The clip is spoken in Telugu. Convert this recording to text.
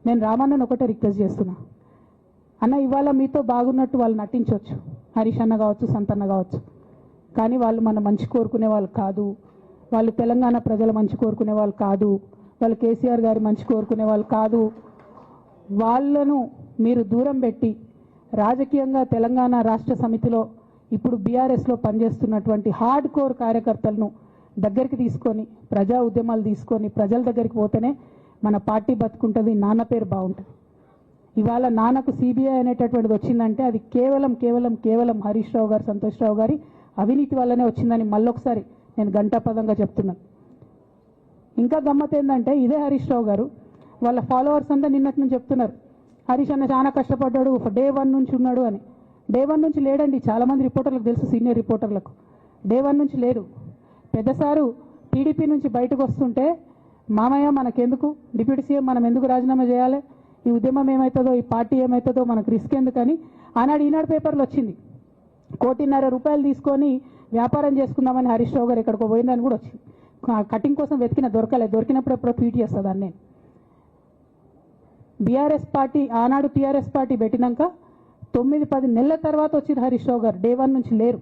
నేను రామన్నను ఒకటే రిక్వెస్ట్ చేస్తున్నా, అన్న ఇవాళ మీతో బాగున్నట్టు వాళ్ళు నటించవచ్చు, హరీష్ అన్న కావచ్చు, సంతన్న కావచ్చు, కానీ వాళ్ళు మన మంచి కోరుకునే వాళ్ళు కాదు, వాళ్ళు తెలంగాణ ప్రజల మంచి కోరుకునే వాళ్ళు కాదు, వాళ్ళు కేసీఆర్ గారి మంచి కోరుకునే వాళ్ళు కాదు. వాళ్ళను మీరు దూరం పెట్టి రాజకీయంగా తెలంగాణ రాష్ట్ర సమితిలో ఇప్పుడు బీఆర్ఎస్లో పనిచేస్తున్నటువంటి హార్డ్ కోర్ కార్యకర్తలను దగ్గరికి తీసుకొని ప్రజా ఉద్యమాలు తీసుకొని ప్రజల దగ్గరికి పోతేనే మన పార్టీ బతుకుంటుంది, నాన్న పేరు బాగుంటుంది. ఇవాళ నాన్నకు సిబిఐ అనేటటువంటిది వచ్చిందంటే అది కేవలం హరీష్ రావు గారు, సంతోష్ రావు గారి అవినీతి వల్లనే వచ్చిందని మళ్ళొకసారి నేను గంటాపదంగా చెప్తున్నాను. ఇంకా గమ్మత్ ఏంటంటే ఇదే హరీష్ రావు గారు వాళ్ళ ఫాలోవర్స్ అంతా నిన్నటి నుంచి చెప్తున్నారు, హరీష్ అన్న చాలా కష్టపడ్డాడు, డే 1 నుంచి ఉన్నాడు అని. డే 1 నుంచి లేడండి, చాలామంది రిపోర్టర్లకు తెలుసు, సీనియర్ రిపోర్టర్లకు డే 1 నుంచి లేడు. పెద్దసారు టీడీపీ నుంచి బయటకు వస్తుంటే మామయ్య మనకెందుకు, డిప్యూటీ సీఎం మనం ఎందుకు రాజీనామా చేయాలి, ఈ ఉద్యమం ఏమవుతుందో, ఈ పార్టీ ఏమవుతుందో మనకు రిస్క్ ఎందుకని ఈనాడు పేపర్లో వచ్చింది. 1,50,00,000 రూపాయలు తీసుకొని వ్యాపారం చేసుకుందామని హరీష్ రావు గారు ఎక్కడికో పోయిందని కూడా వచ్చింది. కటింగ్ కోసం దొరికినప్పుడు ఎప్పుడో ట్వీట్ చేస్తుందని నేను. బీఆర్ఎస్ పార్టీ ఆనాడు టీఆర్ఎస్ పార్టీ పెట్టినాక 9-10 నెలల తర్వాత వచ్చింది హరీష్ రావు గారు, డే 1 నుంచి లేరు.